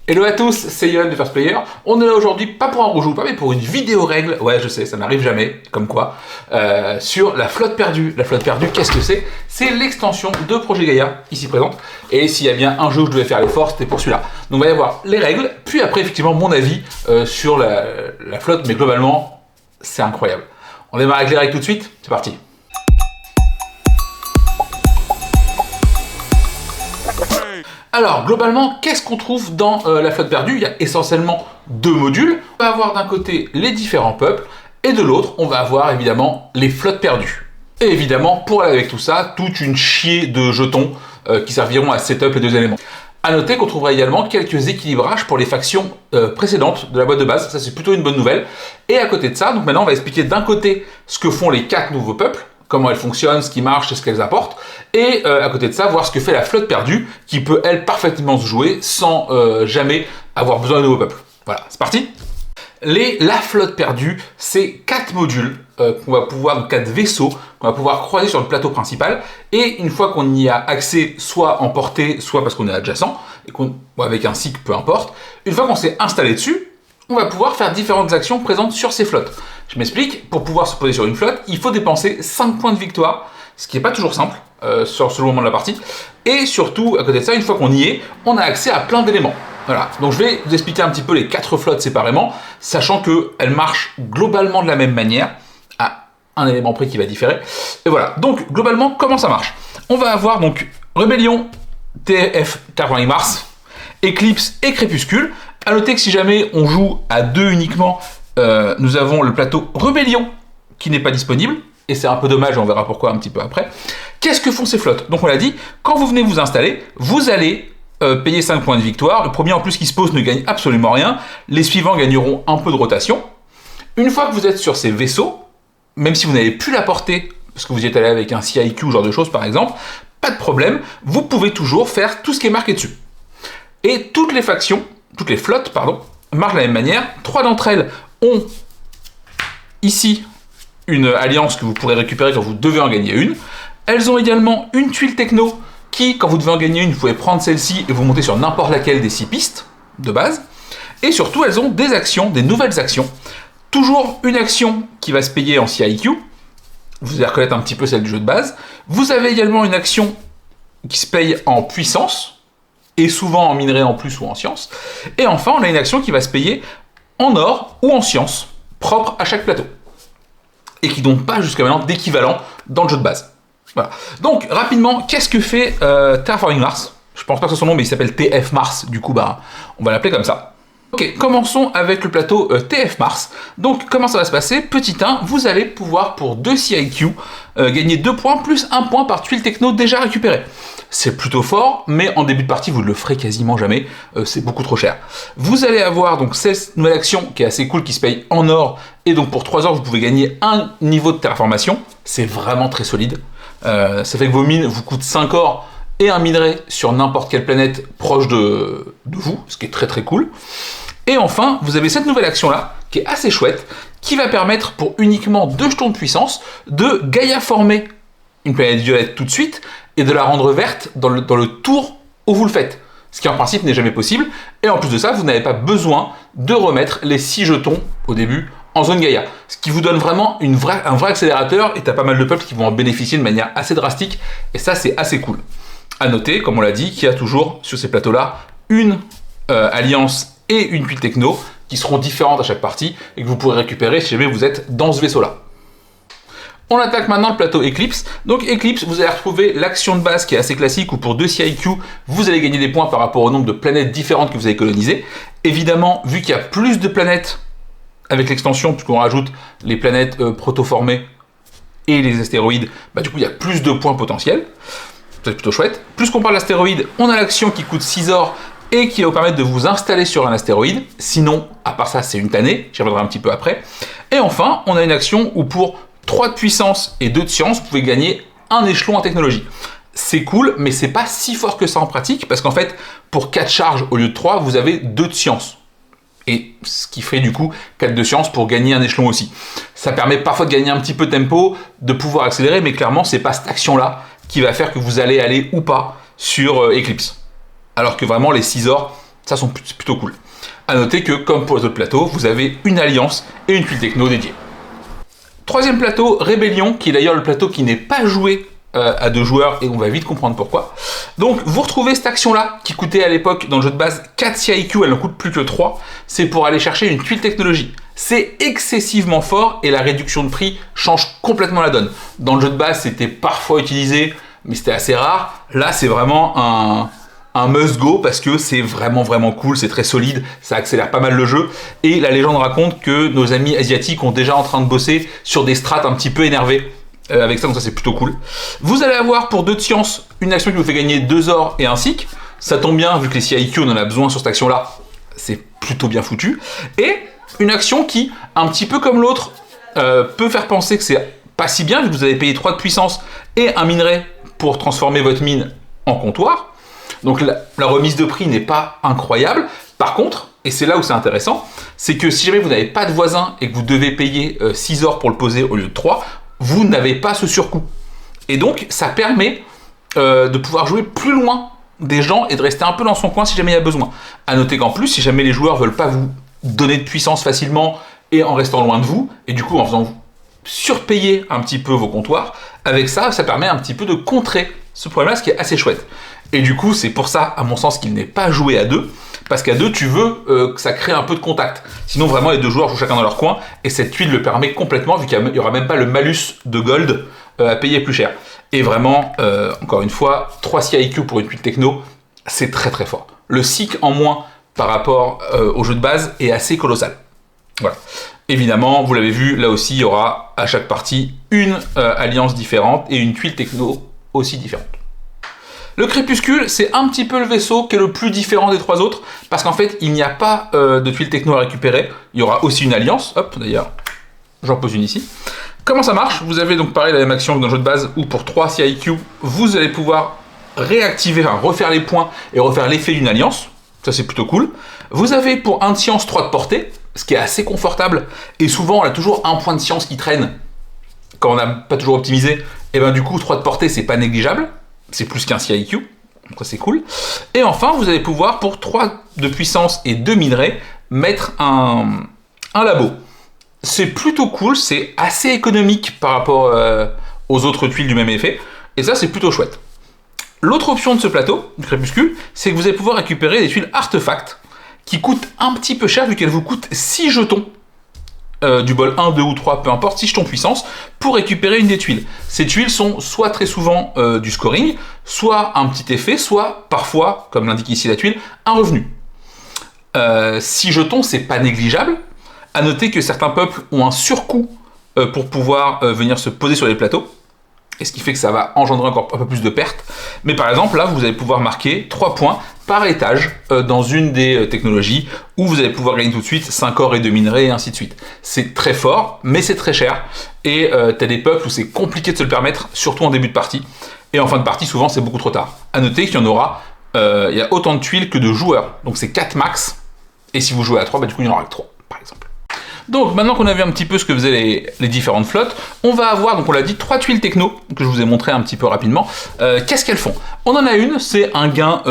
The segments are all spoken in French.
Hello à tous, c'est Yoann de First Player. On est là aujourd'hui, pas pour un rouge ou pas, mais pour une vidéo règle, ouais je sais, ça n'arrive jamais, comme quoi, sur la flotte perdue. La flotte perdue, qu'est-ce que c'est? C'est l'extension de Projet Gaïa, ici présente, et s'il y a bien un jeu où je devais faire l'effort, c'était pour celui-là. Donc on va y avoir les règles, puis après effectivement mon avis sur la flotte, mais globalement, c'est incroyable. On démarre avec les règles tout de suite, c'est parti. Alors, globalement, qu'est-ce qu'on trouve dans la flotte perdue? Il y a essentiellement deux modules. On va avoir d'un côté les différents peuples, et de l'autre, on va avoir évidemment les flottes perdues. Et évidemment, pour aller avec tout ça, toute une chier de jetons qui serviront à setup les deux éléments. A noter qu'on trouvera également quelques équilibrages pour les factions précédentes de la boîte de base, ça c'est plutôt une bonne nouvelle. Et à côté de ça, donc maintenant on va expliquer d'un côté ce que font les 4 nouveaux peuples, comment elles fonctionnent, ce qui marche et ce qu'elles apportent, et à côté de ça, voir ce que fait la flotte perdue, qui peut, elle, parfaitement se jouer sans jamais avoir besoin de nouveaux peuples. Voilà, c'est parti. La flotte perdue, c'est 4 modules qu'on va pouvoir, donc 4 vaisseaux qu'on va pouvoir croiser sur le plateau principal, et une fois qu'on y a accès, soit en portée, soit parce qu'on est adjacent, et ou avec un SIC, peu importe, une fois qu'on s'est installé dessus, on va pouvoir faire différentes actions présentes sur ces flottes. Je m'explique, pour pouvoir se poser sur une flotte, il faut dépenser 5 points de victoire, ce qui n'est pas toujours simple sur ce moment de la partie. Et surtout, à côté de ça, une fois qu'on y est, on a accès à plein d'éléments. Voilà, donc je vais vous expliquer un petit peu les 4 flottes séparément, sachant qu'elles marchent globalement de la même manière, à un élément près qui va différer. Et voilà, donc globalement, comment ça marche? On va avoir donc Rébellion, TF Terraforming Mars, Éclipse et Crépuscule. A noter que si jamais on joue à 2 uniquement, nous avons le plateau Rébellion qui n'est pas disponible, et c'est un peu dommage, on verra pourquoi un petit peu après. Qu'est-ce que font ces flottes? Donc on l'a dit, quand vous venez vous installer, vous allez payer 5 points de victoire. Le premier en plus qui se pose ne gagne absolument rien, les suivants gagneront un peu de rotation. Une fois que vous êtes sur ces vaisseaux, même si vous n'avez plus la portée, parce que vous y êtes allé avec un CIQ, genre de choses par exemple, pas de problème, vous pouvez toujours faire tout ce qui est marqué dessus. Et toutes les flottes, marchent de la même manière. 3 d'entre elles ont ici une alliance que vous pourrez récupérer quand vous devez en gagner une. Elles ont également une tuile techno qui, quand vous devez en gagner une, vous pouvez prendre celle-ci et vous monter sur n'importe laquelle des 6 pistes de base. Et surtout, elles ont des actions, des nouvelles actions. Toujours une action qui va se payer en CIQ. Vous allez reconnaître un petit peu celle du jeu de base. Vous avez également une action qui se paye en puissance, et souvent en minerai en plus ou en science. Et enfin, on a une action qui va se payer en or ou en science, propre à chaque plateau. Et qui n'ont pas jusqu'à maintenant d'équivalent dans le jeu de base. Voilà. Donc, rapidement, qu'est-ce que fait Terraforming Mars? Je pense pas que ce soit son nom, mais il s'appelle TF Mars, du coup, on va l'appeler comme ça. Ok, commençons avec le plateau TF Mars. Donc, comment ça va se passer? Petit 1, vous allez pouvoir, pour 2 CIQ, gagner 2 points, plus 1 point par tuile techno déjà récupérée. C'est plutôt fort, mais en début de partie, vous ne le ferez quasiment jamais, c'est beaucoup trop cher. Vous allez avoir donc cette nouvelle action qui est assez cool, qui se paye en or, et donc pour 3 or, vous pouvez gagner un niveau de terraformation. C'est vraiment très solide. Ça fait que vos mines vous coûtent 5 or et un minerai sur n'importe quelle planète proche de vous, ce qui est très très cool. Et enfin, vous avez cette nouvelle action-là, qui est assez chouette, qui va permettre, pour uniquement 2 jetons de puissance, de Gaïa-former une planète violette tout de suite, et de la rendre verte dans le tour où vous le faites. Ce qui en principe n'est jamais possible. Et en plus de ça, vous n'avez pas besoin de remettre les 6 jetons au début en zone Gaïa. Ce qui vous donne vraiment un vrai accélérateur, et tu as pas mal de peuples qui vont en bénéficier de manière assez drastique. Et ça, c'est assez cool. A noter, comme on l'a dit, qu'il y a toujours sur ces plateaux-là une alliance et une tuile techno qui seront différentes à chaque partie et que vous pourrez récupérer si jamais vous êtes dans ce vaisseau-là. On attaque maintenant le plateau Éclipse. Donc Éclipse, vous allez retrouver l'action de base qui est assez classique, où pour 2 CIQ, vous allez gagner des points par rapport au nombre de planètes différentes que vous avez colonisées. Évidemment, vu qu'il y a plus de planètes avec l'extension, puisqu'on rajoute les planètes protoformées et les astéroïdes, du coup il y a plus de points potentiels. C'est plutôt chouette. Plus qu'on parle d'astéroïdes, on a l'action qui coûte 6 or et qui va vous permettre de vous installer sur un astéroïde. Sinon, à part ça, c'est une tannée. J'y reviendrai un petit peu après. Et enfin, on a une action où pour 3 de puissance et 2 de science, vous pouvez gagner un échelon en technologie. C'est cool, mais c'est pas si fort que ça en pratique, parce qu'en fait, pour 4 charges au lieu de 3, vous avez 2 de science. Et ce qui ferait du coup 4 de science pour gagner un échelon aussi. Ça permet parfois de gagner un petit peu de tempo, de pouvoir accélérer, mais clairement, c'est pas cette action-là qui va faire que vous allez aller ou pas sur Eclipse. Alors que vraiment, les 6 ors, Ça, c'est plutôt cool. À noter que, comme pour les autres plateaux, vous avez une alliance et une tuile techno dédiée. Troisième plateau, Rébellion, qui est d'ailleurs le plateau qui n'est pas joué à 2 joueurs, et on va vite comprendre pourquoi. Donc, vous retrouvez cette action-là, qui coûtait à l'époque, dans le jeu de base, 4 CIQ, elle n'en coûte plus que 3. C'est pour aller chercher une tuile technologie. C'est excessivement fort, et la réduction de prix change complètement la donne. Dans le jeu de base, c'était parfois utilisé, mais c'était assez rare. Là, c'est vraiment un must-go, parce que c'est vraiment cool, c'est très solide, ça accélère pas mal le jeu. Et la légende raconte que nos amis asiatiques ont déjà en train de bosser sur des strats un petit peu énervés. Avec ça, donc ça c'est plutôt cool. Vous allez avoir pour 2 de science une action qui vous fait gagner 2 ors et un SIC. Ça tombe bien, vu que les CIQ on en a besoin sur cette action-là, c'est plutôt bien foutu. Et une action qui, un petit peu comme l'autre, peut faire penser que c'est pas si bien, vu que vous avez payé 3 de puissance et un minerai pour transformer votre mine en comptoir. Donc la remise de prix n'est pas incroyable. Par contre, et c'est là où c'est intéressant, c'est que si jamais vous n'avez pas de voisin et que vous devez payer 6 ors pour le poser au lieu de 3, vous n'avez pas ce surcoût. Et donc, ça permet de pouvoir jouer plus loin des gens et de rester un peu dans son coin si jamais il y a besoin. À noter qu'en plus, si jamais les joueurs veulent pas vous donner de puissance facilement et en restant loin de vous, et du coup en faisant surpayer un petit peu vos comptoirs, avec ça, ça permet un petit peu de contrer ce problème-là, ce qui est assez chouette. Et du coup, c'est pour ça, à mon sens, qu'il n'est pas joué à 2, parce qu'à 2, tu veux que ça crée un peu de contact. Sinon, vraiment, les 2 joueurs jouent chacun dans leur coin, et cette tuile le permet complètement, vu qu'il n'y aura même pas le malus de gold à payer plus cher. Et vraiment, encore une fois, 3 CIQ pour une tuile techno, c'est très fort. Le SIC en moins par rapport au jeu de base est assez colossal. Voilà. Évidemment, vous l'avez vu, là aussi, il y aura à chaque partie une alliance différente et une tuile techno aussi différente. Le crépuscule, c'est un petit peu le vaisseau qui est le plus différent des 3 autres, parce qu'en fait, il n'y a pas de tuile techno à récupérer. Il y aura aussi une alliance. Hop, d'ailleurs, j'en pose une ici. Comment ça marche? Vous avez donc pareil la même action que dans le jeu de base, où pour 3 CIQ, vous allez pouvoir réactiver, enfin refaire les points et refaire l'effet d'une alliance. Ça, c'est plutôt cool. Vous avez pour 1 de science 3 de portée, ce qui est assez confortable. Et souvent, on a toujours un point de science qui traîne quand on n'a pas toujours optimisé. Et bien du coup, 3 de portée, c'est pas négligeable. C'est plus qu'un CIQ, donc ça c'est cool. Et enfin, vous allez pouvoir, pour 3 de puissance et 2 minerais, mettre un labo. C'est plutôt cool, c'est assez économique par rapport aux autres tuiles du même effet, et ça c'est plutôt chouette. L'autre option de ce plateau, du crépuscule, c'est que vous allez pouvoir récupérer des tuiles artefacts, qui coûtent un petit peu cher, vu qu'elles vous coûtent 6 jetons, du bol 1, 2 ou 3, peu importe, 6 jetons puissance, pour récupérer une des tuiles. Ces tuiles sont soit très souvent du scoring, soit un petit effet, soit parfois, comme l'indique ici la tuile, un revenu. 6 jetons, c'est pas négligeable. À noter que certains peuples ont un surcoût pour pouvoir venir se poser sur les plateaux, et ce qui fait que ça va engendrer encore un peu plus de pertes. Mais par exemple, là, vous allez pouvoir marquer 3 points par étage dans une des technologies, où vous allez pouvoir gagner tout de suite 5 ors et 2 minerais, et ainsi de suite. C'est très fort, mais c'est très cher, et t'as des peuples où c'est compliqué de se le permettre, surtout en début de partie. Et en fin de partie, souvent, c'est beaucoup trop tard. À noter qu'il y en aura, il y a autant de tuiles que de joueurs, donc c'est 4 max, et si vous jouez à 3, bah, du coup, il y en aura que 3, par exemple. Donc maintenant qu'on a vu un petit peu ce que faisaient les différentes flottes, on va avoir, donc on l'a dit, 3 tuiles techno, que je vous ai montré un petit peu rapidement. Qu'est-ce qu'elles font? On en a une, c'est un gain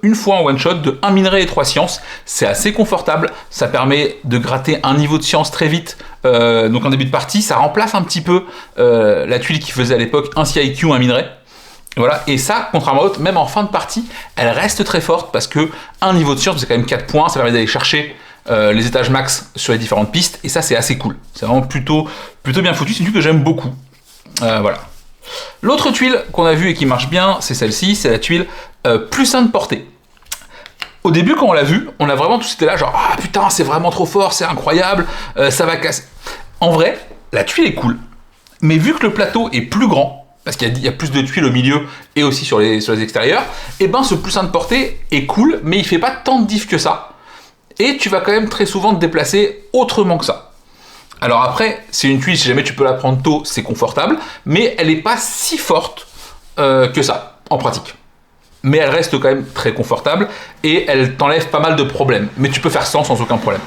une fois en one shot de 1 minerai et 3 sciences. C'est assez confortable, ça permet de gratter un niveau de science très vite. Donc en début de partie, ça remplace un petit peu la tuile qui faisait à l'époque un CIQ, un minerai. Voilà, et ça, contrairement à l'autre, même en fin de partie, elle reste très forte, parce que un niveau de science, c'est quand même 4 points, ça permet d'aller chercher les étages max sur les différentes pistes, et ça c'est assez cool. C'est vraiment plutôt bien foutu, c'est une tuile que j'aime beaucoup. Voilà. L'autre tuile qu'on a vue et qui marche bien, c'est celle-ci, c'est la tuile plus 1 de portée. Au début, quand on l'a vue, on a vraiment tous été là, genre ah putain, c'est vraiment trop fort, c'est incroyable, ça va casser. En vrai, la tuile est cool, mais vu que le plateau est plus grand, parce qu'il y a plus de tuiles au milieu et aussi sur les extérieurs, et ben ce plus 1 de portée est cool, mais il fait pas tant de diff que ça. Et tu vas quand même très souvent te déplacer autrement que ça. Alors après, c'est une tuile, si jamais tu peux la prendre tôt, c'est confortable, mais elle n'est pas si forte que ça, en pratique. Mais elle reste quand même très confortable, et elle t'enlève pas mal de problèmes. Mais tu peux faire sans aucun problème.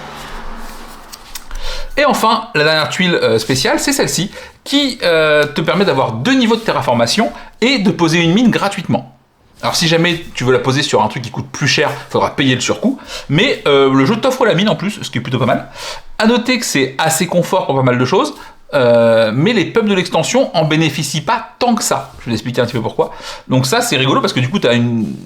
Et enfin, la dernière tuile spéciale, c'est celle-ci, qui te permet d'avoir 2 niveaux de terraformation, et de poser une mine gratuitement. Alors si jamais tu veux la poser sur un truc qui coûte plus cher, il faudra payer le surcoût. Mais le jeu t'offre la mine en plus, ce qui est plutôt pas mal. À noter que c'est assez confort pour pas mal de choses. Mais les pubs de l'extension en bénéficient pas tant que ça. Je vais l'expliquer un petit peu pourquoi. Donc ça c'est rigolo parce que du coup tu as une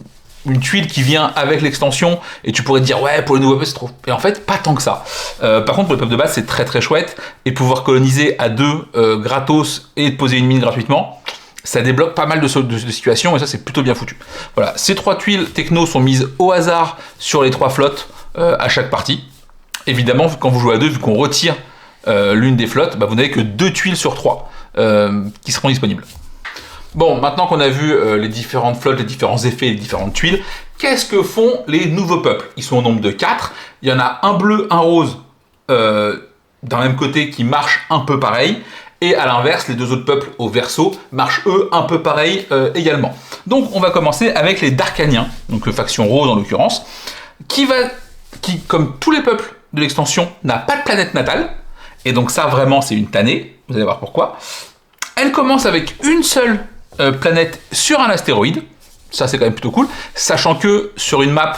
tuile qui vient avec l'extension et tu pourrais te dire ouais pour les nouveaux pubs c'est trop. Et en fait pas tant que ça. Par contre pour les pubs de base c'est très très chouette et pouvoir coloniser à deux gratos et poser une mine gratuitement, ça débloque pas mal de situations et ça c'est plutôt bien foutu. Voilà, ces 3 tuiles techno sont mises au hasard sur les 3 flottes à chaque partie. Évidemment quand vous jouez à deux, vu qu'on retire l'une des flottes, vous n'avez que 2 tuiles sur 3 qui seront disponibles. Bon, maintenant qu'on a vu les différentes flottes, les différents effets, les différentes tuiles, qu'est-ce que font les nouveaux peuples? Ils sont au nombre de 4. Il y en a un bleu, un rose d'un même côté qui marchent un peu pareil. Et à l'inverse, les 2 autres peuples au verso marchent eux un peu pareil également. Donc on va commencer avec les Darkaniens, donc faction rose en l'occurrence, qui comme tous les peuples de l'extension, n'a pas de planète natale. Et donc ça vraiment c'est une tannée, vous allez voir pourquoi. Elle commence avec une seule planète sur un astéroïde, ça c'est quand même plutôt cool, sachant que sur une map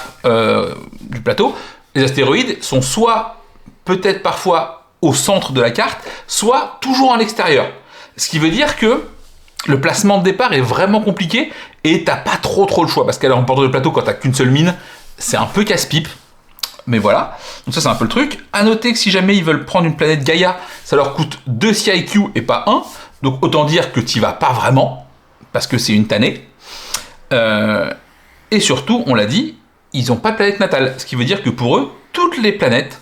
du plateau, les astéroïdes sont soit peut-être parfois au centre de la carte, soit toujours à l'extérieur. Ce qui veut dire que le placement de départ est vraiment compliqué et t'as pas trop le choix, parce qu'elle est en bord de plateau quand t'as qu'une seule mine, c'est un peu casse-pipe. Mais voilà, donc ça c'est un peu le truc. À noter que si jamais ils veulent prendre une planète Gaïa, ça leur coûte 2 CIQ et pas 1. Donc autant dire que tu vas pas vraiment, parce que c'est une tannée. Et surtout, on l'a dit, ils n'ont pas de planète natale. Ce qui veut dire que pour eux, toutes les planètes,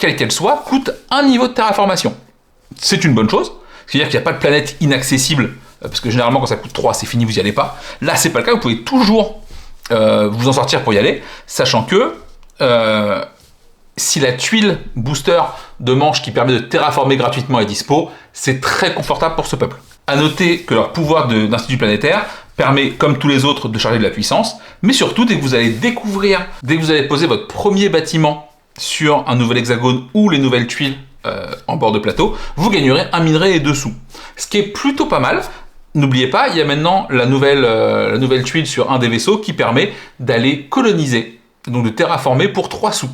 quelles qu'elles soient, coûtent un niveau de terraformation. C'est une bonne chose. C'est-à-dire qu'il n'y a pas de planète inaccessible, parce que généralement quand ça coûte 3, c'est fini, vous n'y allez pas. Là, c'est pas le cas, vous pouvez toujours vous en sortir pour y aller, sachant que si la tuile booster de manche qui permet de terraformer gratuitement est dispo, c'est très confortable pour ce peuple. A noter que leur pouvoir d'institut planétaire permet, comme tous les autres, de charger de la puissance, mais surtout, dès que vous allez poser votre premier bâtiment sur un nouvel hexagone ou les nouvelles tuiles en bord de plateau, vous gagnerez un minerai et 2 sous. Ce qui est plutôt pas mal. N'oubliez pas, il y a maintenant la nouvelle tuile sur un des vaisseaux qui permet d'aller coloniser, donc de terraformer pour 3 sous.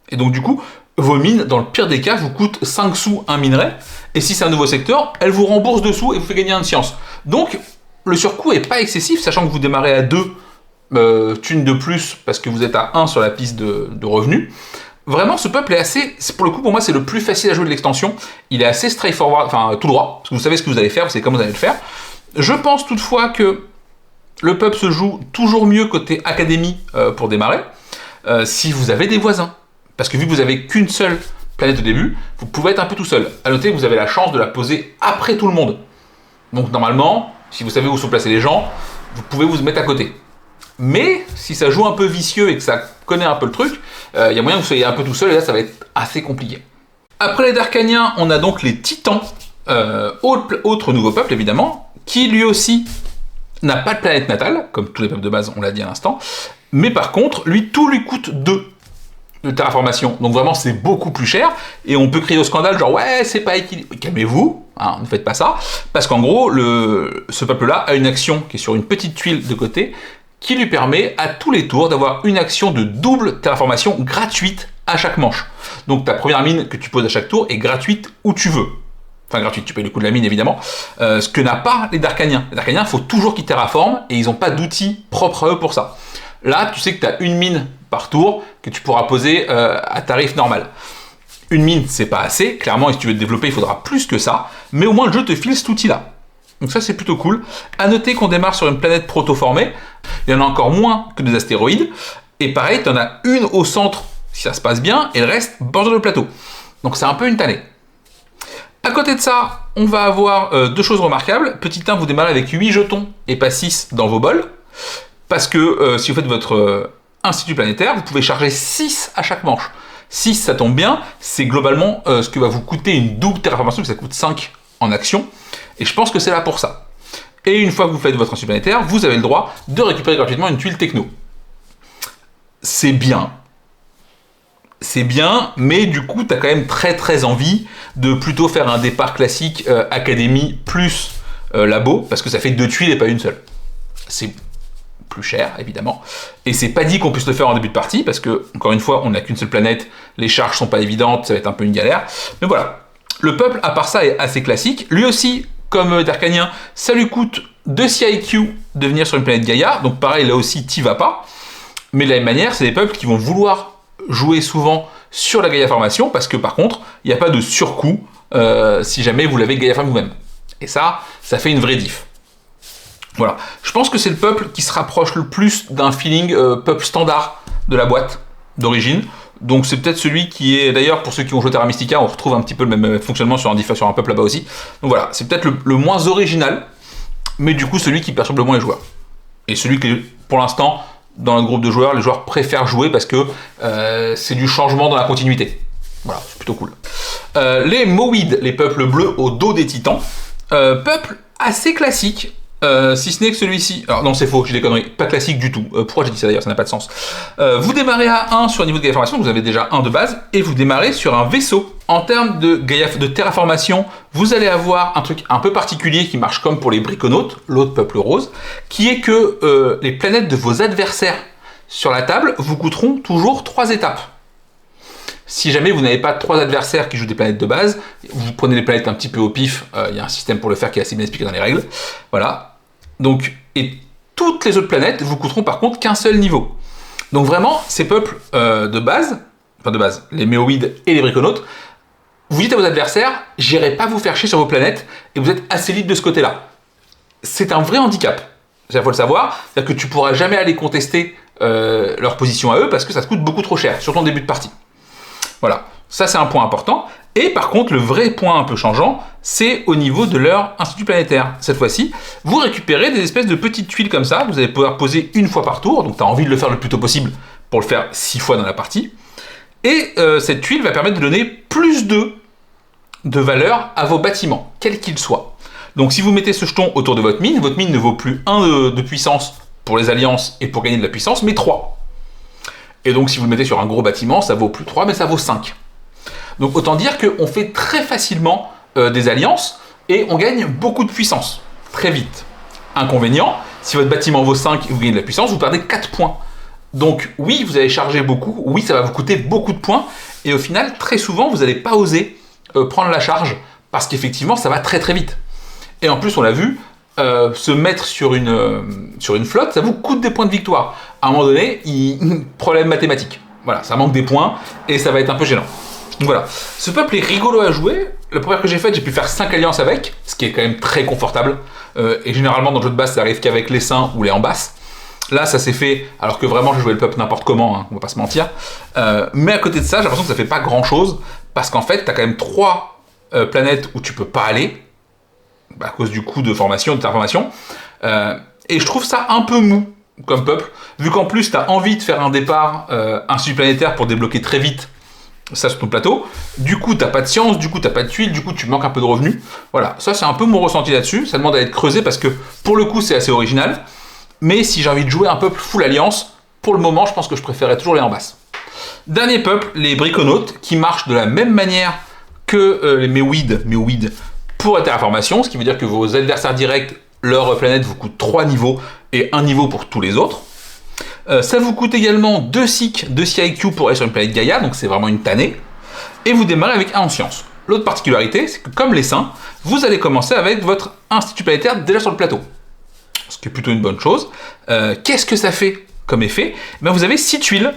Et donc du coup, vos mines, dans le pire des cas, vous coûtent 5 sous un minerai, et si c'est un nouveau secteur, elle vous rembourse 2 sous et vous fait gagner 1 de science. Donc, le surcoût est pas excessif, sachant que vous démarrez à 2 thunes de plus, parce que vous êtes à 1 sur la piste de revenus. Vraiment, ce peuple est assez, pour le coup, pour moi, c'est le plus facile à jouer de l'extension. Il est assez straightforward, enfin tout droit, parce que vous savez ce que vous allez faire, vous savez comment vous allez le faire. Je pense toutefois que le peuple se joue toujours mieux côté académie pour démarrer, si vous avez des voisins. Parce que vu que vous avez qu'une seule planète au début, vous pouvez être un peu tout seul. À noter que vous avez la chance de la poser après tout le monde. Donc normalement, si vous savez où sont placés les gens, vous pouvez vous mettre à côté. Mais si ça joue un peu vicieux et que ça connaît un peu le truc, il y a moyen que vous soyez un peu tout seul et là ça va être assez compliqué. Après les Darkaniens, on a donc les Titans, autre nouveau peuple évidemment, qui lui aussi n'a pas de planète natale, comme tous les peuples de base, on l'a dit à l'instant, mais par contre, tout lui coûte 2 de terraformation, donc vraiment c'est beaucoup plus cher, et on peut crier au scandale genre ouais c'est pas équilibré, calmez-vous, hein, ne faites pas ça, parce qu'en gros, ce peuple-là a une action qui est sur une petite tuile de côté, qui lui permet à tous les tours d'avoir une action de double terraformation gratuite à chaque manche. Donc ta première mine que tu poses à chaque tour est gratuite où tu veux. Enfin gratuite, tu payes le coût de la mine évidemment. Ce que n'a pas les Darkaniens. Les Darkaniens, il faut toujours qu'ils terraforment et ils n'ont pas d'outils propres à eux pour ça. Là, tu sais que tu as une mine par tour que tu pourras poser à tarif normal. Une mine, c'est pas assez. Clairement, et si tu veux te développer, il faudra plus que ça. Mais au moins, le jeu te file cet outil-là. Donc ça, c'est plutôt cool. À noter qu'on démarre sur une planète proto-formée. Il y en a encore moins que des astéroïdes. Et pareil, tu en as une au centre, si ça se passe bien, et le reste, bord de plateau. Donc c'est un peu une tannée. À côté de ça, on va avoir 2 choses remarquables. Petit 1, vous démarrez avec 8 jetons et pas 6 dans vos bols. Parce que si vous faites votre institut planétaire, vous pouvez charger 6 à chaque manche. 6, ça tombe bien, c'est globalement ce que va vous coûter une double terraformation, parce que ça coûte 5 en action. Et je pense que c'est là pour ça. Et une fois que vous faites votre institut planétaire, vous avez le droit de récupérer gratuitement une tuile techno. C'est bien. C'est bien, mais du coup, tu as quand même très envie de plutôt faire un départ classique Académie plus labo, parce que ça fait 2 tuiles et pas une seule. C'est plus cher, évidemment. Et c'est pas dit qu'on puisse le faire en début de partie, parce que, encore une fois, on n'a qu'une seule planète, les charges sont pas évidentes, ça va être un peu une galère. Mais voilà. Le peuple, à part ça, est assez classique. Lui aussi, comme Darkanien, ça lui coûte 2 CIQ de venir sur une planète Gaïa. Donc pareil, là aussi, t'y vas pas. Mais de la même manière, c'est des peuples qui vont vouloir jouer souvent sur la Gaïa formation, parce que par contre, il n'y a pas de surcoût si jamais vous l'avez Gaïa Farm vous-même. Et ça fait une vraie diff. Voilà. Je pense que c'est le peuple qui se rapproche le plus d'un feeling peuple standard de la boîte d'origine. Donc c'est peut-être celui qui est, d'ailleurs pour ceux qui ont joué Terra Mystica, on retrouve un petit peu le même fonctionnement sur un peuple là-bas aussi. Donc voilà, c'est peut-être le moins original, mais du coup celui qui perturbe le moins les joueurs. Et celui que pour l'instant, dans le groupe de joueurs, les joueurs préfèrent jouer parce que c'est du changement dans la continuité. Voilà, c'est plutôt cool. Les Moïdes, les peuples bleus au dos des titans, peuple assez classique. Si ce n'est que celui-ci... Alors non, c'est faux, j'ai des conneries. Pas classique du tout. Pourquoi j'ai dit ça d'ailleurs? Ça n'a pas de sens. Vous démarrez à 1 sur le niveau de Gaïa Formation, vous avez déjà 1 de base, et vous démarrez sur un vaisseau. En termes de terraformation, vous allez avoir un truc un peu particulier qui marche comme pour les briconautes, l'autre peuple rose, qui est que les planètes de vos adversaires sur la table vous coûteront toujours 3 étapes. Si jamais vous n'avez pas 3 adversaires qui jouent des planètes de base, vous prenez les planètes un petit peu au pif, il y a un système pour le faire qui est assez bien expliqué dans les règles. Voilà. Donc, et toutes les autres planètes vous coûteront par contre qu'un seul niveau. Donc vraiment, ces peuples les méoïdes et les briconautes, vous dites à vos adversaires, j'irai pas vous faire chier sur vos planètes, et vous êtes assez libre de ce côté-là. C'est un vrai handicap. Il faut le savoir, c'est-à-dire que tu pourras jamais aller contester leur position à eux parce que ça te coûte beaucoup trop cher, surtout en début de partie. Voilà, ça c'est un point important. Et par contre, le vrai point un peu changeant, c'est au niveau de leur institut planétaire. Cette fois-ci, vous récupérez des espèces de petites tuiles comme ça, vous allez pouvoir poser une fois par tour, donc tu as envie de le faire le plus tôt possible pour le faire 6 fois dans la partie. Et cette tuile va permettre de donner plus de valeur à vos bâtiments, quels qu'ils soient. Donc si vous mettez ce jeton autour de votre mine ne vaut plus 1 de puissance pour les alliances et pour gagner de la puissance, mais 3. Et donc si vous le mettez sur un gros bâtiment, ça vaut plus 3, mais ça vaut 5. Donc autant dire qu'on fait très facilement des alliances et on gagne beaucoup de puissance, très vite. Inconvénient, si votre bâtiment vaut 5 et vous gagnez de la puissance, vous perdez 4 points. Donc oui, vous allez charger beaucoup, oui, ça va vous coûter beaucoup de points, et au final, très souvent, vous n'allez pas oser prendre la charge, parce qu'effectivement, ça va très très vite. Et en plus, on l'a vu, se mettre sur une flotte, ça vous coûte des points de victoire. À un moment donné, problème mathématique. Voilà, ça manque des points, et ça va être un peu gênant. Donc voilà, ce peuple est rigolo à jouer. La première que j'ai faite, j'ai pu faire 5 alliances avec, ce qui est quand même très confortable. Et généralement, dans le jeu de base, ça arrive qu'avec les saints ou les en basse. Là, ça s'est fait, alors que vraiment, je jouais le peuple n'importe comment, hein, on va pas se mentir. Mais à côté de ça, j'ai l'impression que ça fait pas grand-chose, parce qu'en fait, tu as quand même 3 planètes où tu peux pas aller, à cause du coût de formation, de terraformation. Et je trouve ça un peu mou, comme peuple, vu qu'en plus, tu as envie de faire un départ institut planétaire pour débloquer très vite ça sur ton plateau. Du coup, t'as pas de science, du coup, t'as pas de tuiles, du coup, tu manques un peu de revenus. Voilà, ça, c'est un peu mon ressenti là-dessus. Ça demande à être creusé parce que, pour le coup, c'est assez original. Mais si j'ai envie de jouer un peuple full alliance, pour le moment, je pense que je préférerais toujours les en basse. Dernier peuple, les briconautes, qui marchent de la même manière que les méoïdes pour la terraformation, ce qui veut dire que vos adversaires directs, leur planète vous coûte 3 niveaux et 1 niveau pour tous les autres. Ça vous coûte également 2 SIC, 2 CIQ pour aller sur une planète Gaïa, donc c'est vraiment une tannée. Et vous démarrez avec 1 en science. L'autre particularité, c'est que comme les saints, vous allez commencer avec votre institut planétaire déjà sur le plateau. Ce qui est plutôt une bonne chose. Qu'est-ce que ça fait comme effet? Vous avez 6 tuiles,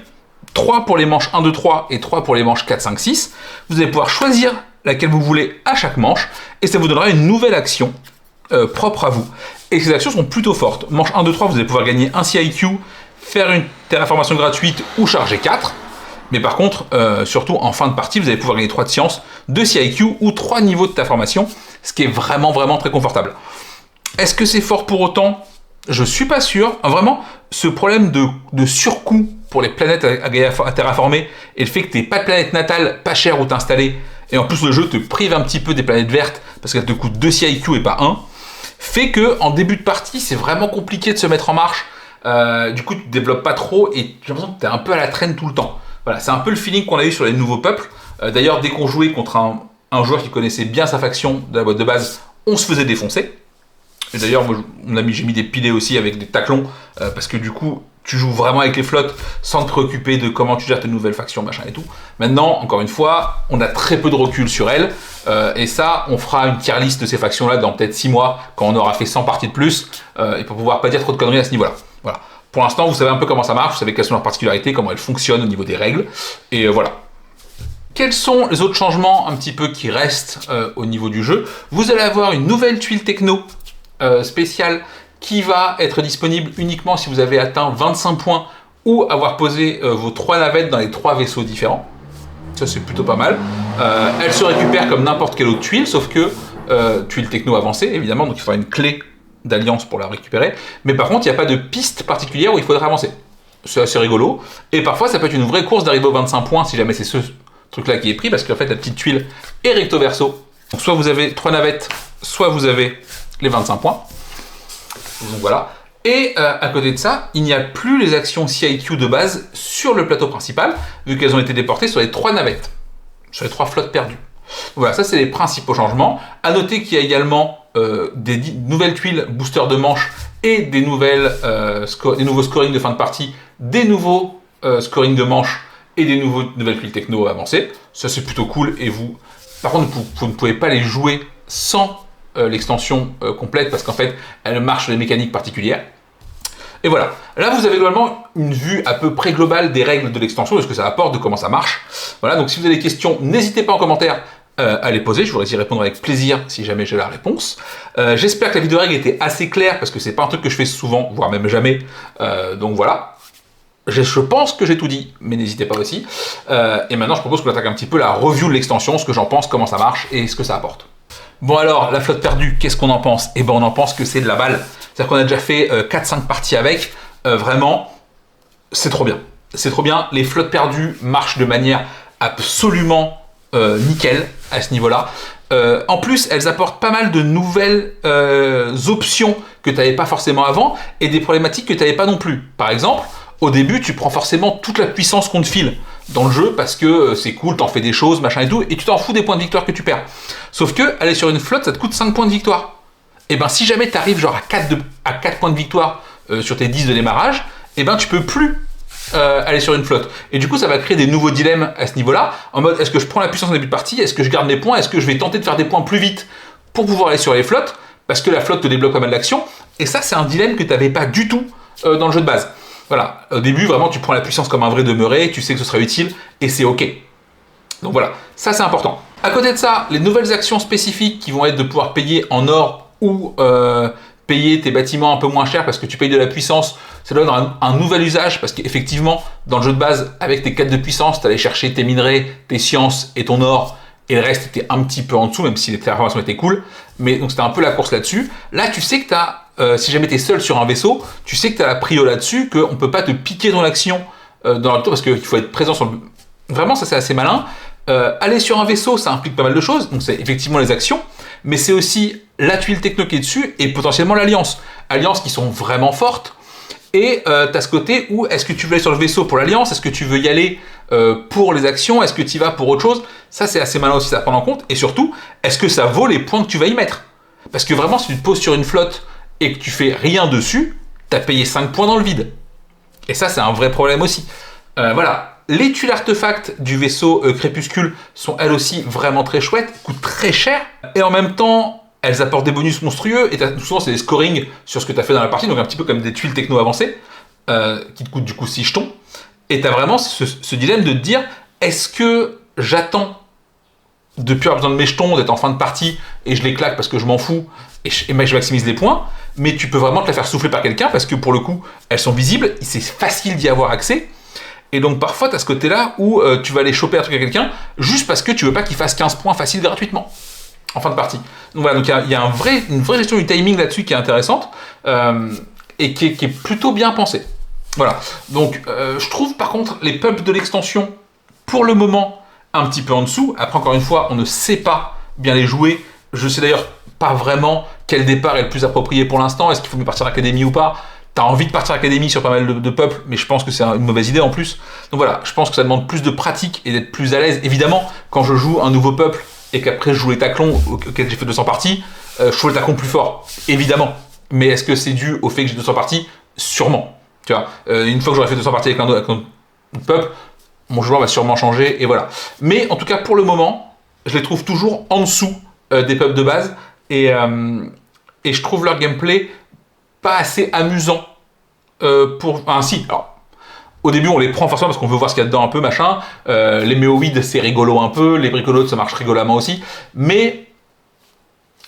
3 pour les manches 1, 2, 3 et 3 pour les manches 4, 5, 6. Vous allez pouvoir choisir laquelle vous voulez à chaque manche et ça vous donnera une nouvelle action propre à vous. Et ces actions sont plutôt fortes. Manche 1, 2, 3, vous allez pouvoir gagner 1 CIQ, faire une terraformation gratuite ou charger 4. Mais par contre, surtout en fin de partie, vous allez pouvoir gagner 3 de science, 2 CIQ ou 3 niveaux de terraformation, ce qui est vraiment très confortable. Est-ce que c'est fort pour autant? Je suis pas sûr. Vraiment, ce problème de surcoût pour les planètes à terraformer et le fait que tu n'aies pas de planète natale pas chère où t'installer, et en plus le jeu te prive un petit peu des planètes vertes parce qu'elles te coûtent 2 CIQ et pas 1, fait que en début de partie, c'est vraiment compliqué de se mettre en marche. Du coup, tu ne développes pas trop et j'ai l'impression que tu es un peu à la traîne tout le temps. Voilà, c'est un peu le feeling qu'on a eu sur les nouveaux peuples. D'ailleurs, dès qu'on jouait contre un joueur qui connaissait bien sa faction de la boîte de base, on se faisait défoncer. Et d'ailleurs, j'ai mis des pilets aussi avec des taclons, parce que du coup, tu joues vraiment avec les flottes sans te préoccuper de comment tu gères tes nouvelles factions, machin et tout. Maintenant, encore une fois, on a très peu de recul sur elles, et ça, on fera une tier list de ces factions-là dans peut-être 6 mois, quand on aura fait 100 parties de plus, et pour pouvoir pas dire trop de conneries à ce niveau-là. Voilà. Pour l'instant, vous savez un peu comment ça marche, vous savez quelles sont leurs particularités, comment elles fonctionnent au niveau des règles, et voilà. Quels sont les autres changements un petit peu qui restent au niveau du jeu? Vous allez avoir une nouvelle tuile techno spéciale qui va être disponible uniquement si vous avez atteint 25 points ou avoir posé vos 3 navettes dans les 3 vaisseaux différents. Ça, c'est plutôt pas mal. Elle se récupère comme n'importe quelle autre tuile, sauf que tuile techno avancée, évidemment, donc il faudra une clé d'alliance pour la récupérer. Mais par contre, il n'y a pas de piste particulière où il faudra avancer. C'est assez rigolo. Et parfois, ça peut être une vraie course d'arriver aux 25 points si jamais c'est ce truc-là qui est pris, parce qu'en fait, la petite tuile est recto verso. Donc, soit vous avez 3 navettes, soit vous avez les 25 points. Donc voilà. Et à côté de ça, il n'y a plus les actions CIQ de base sur le plateau principal, vu qu'elles ont été déportées sur les 3 navettes, sur les 3 flottes perdues. Donc voilà, ça c'est les principaux changements. À noter qu'il y a également des nouvelles tuiles booster de manche et des nouveaux scoring de fin de partie, des nouveaux scoring de manche et des nouvelles tuiles techno avancées. Ça c'est plutôt cool, et vous, par contre, vous ne pouvez pas les jouer sans l'extension complète, parce qu'en fait elle marche sur des mécaniques particulières. Et voilà, là vous avez globalement une vue à peu près globale des règles de l'extension, de ce que ça apporte, de comment ça marche. Voilà, donc si vous avez des questions, n'hésitez pas en commentaire à les poser, je voudrais y répondre avec plaisir si jamais j'ai la réponse. J'espère que la vidéo règle était assez claire, parce que c'est pas un truc que je fais souvent, voire même jamais, donc voilà. Je pense que j'ai tout dit, mais n'hésitez pas aussi. Et maintenant je propose qu'on attaque un petit peu la review de l'extension, ce que j'en pense, comment ça marche et ce que ça apporte. Bon alors, la flotte perdue, qu'est-ce qu'on en pense? Eh ben on en pense que c'est de la balle. C'est-à-dire qu'on a déjà fait 4-5 parties avec. Vraiment, c'est trop bien. C'est trop bien. Les flottes perdues marchent de manière absolument nickel à ce niveau-là. En plus, elles apportent pas mal de nouvelles options que tu n'avais pas forcément avant, et des problématiques que tu n'avais pas non plus. Par exemple, au début, tu prends forcément toute la puissance qu'on te file dans le jeu, parce que c'est cool, t'en fais des choses, machin et tout, et tu t'en fous des points de victoire que tu perds. Sauf que aller sur une flotte, ça te coûte 5 points de victoire. Et ben si jamais tu arrives genre à 4 points de victoire sur tes 10 de démarrage, et ben tu peux plus aller sur une flotte. Et du coup, ça va créer des nouveaux dilemmes à ce niveau-là, en mode, est-ce que je prends la puissance en début de partie, est-ce que je garde mes points, est-ce que je vais tenter de faire des points plus vite pour pouvoir aller sur les flottes, parce que la flotte te débloque pas mal d'actions. Et ça, c'est un dilemme que tu n'avais pas du tout dans le jeu de base. Voilà, au début, vraiment, tu prends la puissance comme un vrai demeuré, tu sais que ce sera utile, et c'est ok. Donc voilà, ça c'est important. À côté de ça, les nouvelles actions spécifiques qui vont être de pouvoir payer en or ou payer tes bâtiments un peu moins cher parce que tu payes de la puissance, ça donne un nouvel usage, parce qu'effectivement, dans le jeu de base, avec tes 4 de puissance, tu allais chercher tes minerais, tes sciences et ton or, et le reste était un petit peu en dessous, même si les terraformations étaient cool. Mais donc c'était un peu la course là-dessus. Là, tu sais que tu as, si jamais tu es seul sur un vaisseau, tu sais que tu as la prio là-dessus, qu'on ne peut pas te piquer ton action dans le tour, parce qu'il faut être présent sur le... Vraiment, ça c'est assez malin. Aller sur un vaisseau, ça implique pas mal de choses, donc c'est effectivement les actions, mais c'est aussi la tuile techno qui est dessus, et potentiellement l'alliance. Alliances qui sont vraiment fortes, et tu as ce côté où, est-ce que tu veux aller sur le vaisseau pour l'alliance, est-ce que tu veux y aller pour les actions, est-ce que tu y vas pour autre chose? Ça c'est assez malin aussi, ça à prendre en compte, et surtout, est-ce que ça vaut les points que tu vas y mettre? Parce que vraiment, si tu te poses sur une flotte et que tu fais rien dessus, tu as payé 5 points dans le vide. Et ça, c'est un vrai problème aussi. Voilà. Les tuiles artefacts du vaisseau Crépuscule sont elles aussi vraiment très chouettes, coûtent très cher, et en même temps, elles apportent des bonus monstrueux, et souvent c'est des scorings sur ce que tu as fait dans la partie, donc un petit peu comme des tuiles techno avancées, qui te coûtent du coup 6 jetons, et tu as vraiment ce dilemme de te dire, est-ce que j'attends de plus avoir besoin de mes jetons, d'être en fin de partie, et je les claque parce que je m'en fous, et je maximise les points, mais tu peux vraiment te la faire souffler par quelqu'un, parce que pour le coup, elles sont visibles, c'est facile d'y avoir accès. Et donc parfois, tu as ce côté-là où tu vas aller choper un truc à quelqu'un juste parce que tu veux pas qu'il fasse 15 points faciles gratuitement en fin de partie. Donc voilà, donc il y a une vraie gestion du timing là-dessus qui est intéressante et qui est plutôt bien pensée. Voilà, donc je trouve par contre les pubs de l'extension, pour le moment, un petit peu en dessous. Après, encore une fois, on ne sait pas bien les jouer. Je sais d'ailleurs pas vraiment quel départ est le plus approprié pour l'instant. Est-ce qu'il faut mieux partir d'académie ou pas? T'as envie de partir académie sur pas mal de peuples, mais je pense que c'est une mauvaise idée en plus. Donc voilà, je pense que ça demande plus de pratique et d'être plus à l'aise. Évidemment, quand je joue un nouveau peuple et qu'après je joue les taclons auxquels j'ai fait 200 parties, Je trouve le tacon plus fort, évidemment. Mais est-ce que c'est dû au fait que j'ai 200 parties? Sûrement. Tu vois, une fois que j'aurai fait 200 parties avec un autre peuple, mon joueur va sûrement changer, et voilà. Mais en tout cas, pour le moment, je les trouve toujours en dessous des peuples de base, et je trouve leur gameplay pas assez amusant pour... Enfin, si, alors, au début, on les prend forcément parce qu'on veut voir ce qu'il y a dedans un peu, machin. Les méoïdes, c'est rigolo un peu, les bricolotes, ça marche rigolamment aussi, mais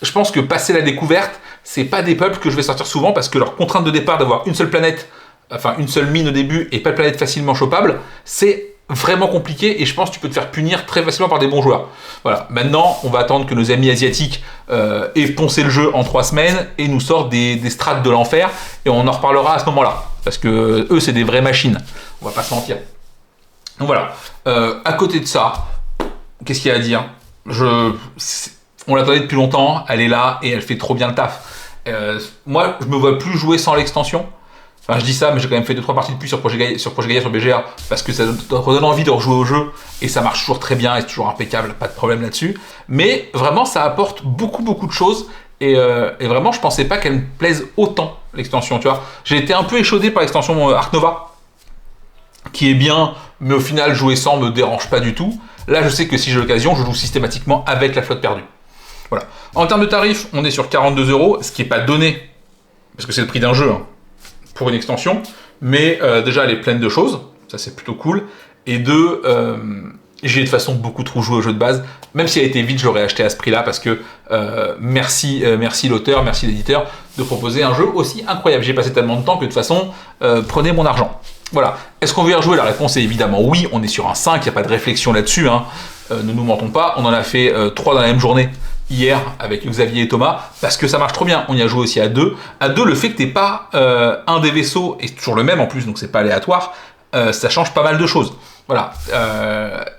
je pense que passer la découverte, c'est pas des peuples que je vais sortir souvent, parce que leur contrainte de départ d'avoir une seule planète, enfin une seule mine au début, et pas de planète facilement chopable, c'est vraiment compliqué, et je pense que tu peux te faire punir très facilement par des bons joueurs. Voilà, maintenant, on va attendre que nos amis asiatiques aient poncé le jeu en 3 semaines, et nous sortent des strates de l'enfer, et on en reparlera à ce moment-là, parce que eux, c'est des vraies machines, on va pas se mentir. Donc voilà, à côté de ça, qu'est-ce qu'il y a à dire? On l'attendait depuis longtemps, elle est là, et elle fait trop bien le taf. Moi, je me vois plus jouer sans l'extension. Enfin, je dis ça, mais j'ai quand même fait 2-3 parties de plus sur Projet Gaïa, sur BGR, parce que ça redonne envie de rejouer au jeu, et ça marche toujours très bien, et c'est toujours impeccable, pas de problème là-dessus. Mais vraiment, ça apporte beaucoup de choses, et vraiment, je pensais pas qu'elle me plaise autant, l'extension, tu vois. J'ai été un peu échaudé par l'extension Ark Nova, qui est bien, mais au final, jouer sans me dérange pas du tout. Là, je sais que si j'ai l'occasion, je joue systématiquement avec la flotte perdue. Voilà. En termes de tarifs, on est sur 42 €, ce qui n'est pas donné, parce que c'est le prix d'un jeu, hein, pour une extension, mais déjà elle est pleine de choses, ça c'est plutôt cool, et deux, j'ai de toute façon beaucoup trop joué au jeu de base, même si elle était vite, je l'aurais acheté à ce prix-là, parce que merci l'auteur, merci l'éditeur, de proposer un jeu aussi incroyable. J'ai passé tellement de temps que de toute façon, prenez mon argent. Voilà. Est-ce qu'on veut y rejouer? La réponse est évidemment oui, on est sur un 5, il n'y a pas de réflexion là-dessus, hein. Ne nous mentons pas, on en a fait 3 dans la même journée, hier avec Xavier et Thomas, parce que ça marche trop bien. On y a joué aussi à 2. À 2, le fait que t'aies pas un des vaisseaux, et toujours le même en plus, donc c'est pas aléatoire, ça change pas mal de choses. Voilà.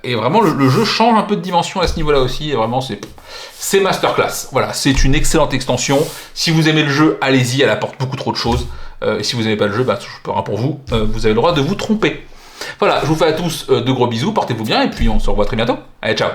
Et vraiment, le jeu change un peu de dimension à ce niveau-là aussi, et vraiment, c'est masterclass. Voilà, c'est une excellente extension. Si vous aimez le jeu, allez-y, elle apporte beaucoup trop de choses. Et si vous n'aimez pas le jeu, bah, je peux rien pour vous, vous avez le droit de vous tromper. Voilà, je vous fais à tous de gros bisous, portez-vous bien, et puis on se revoit très bientôt. Allez, ciao!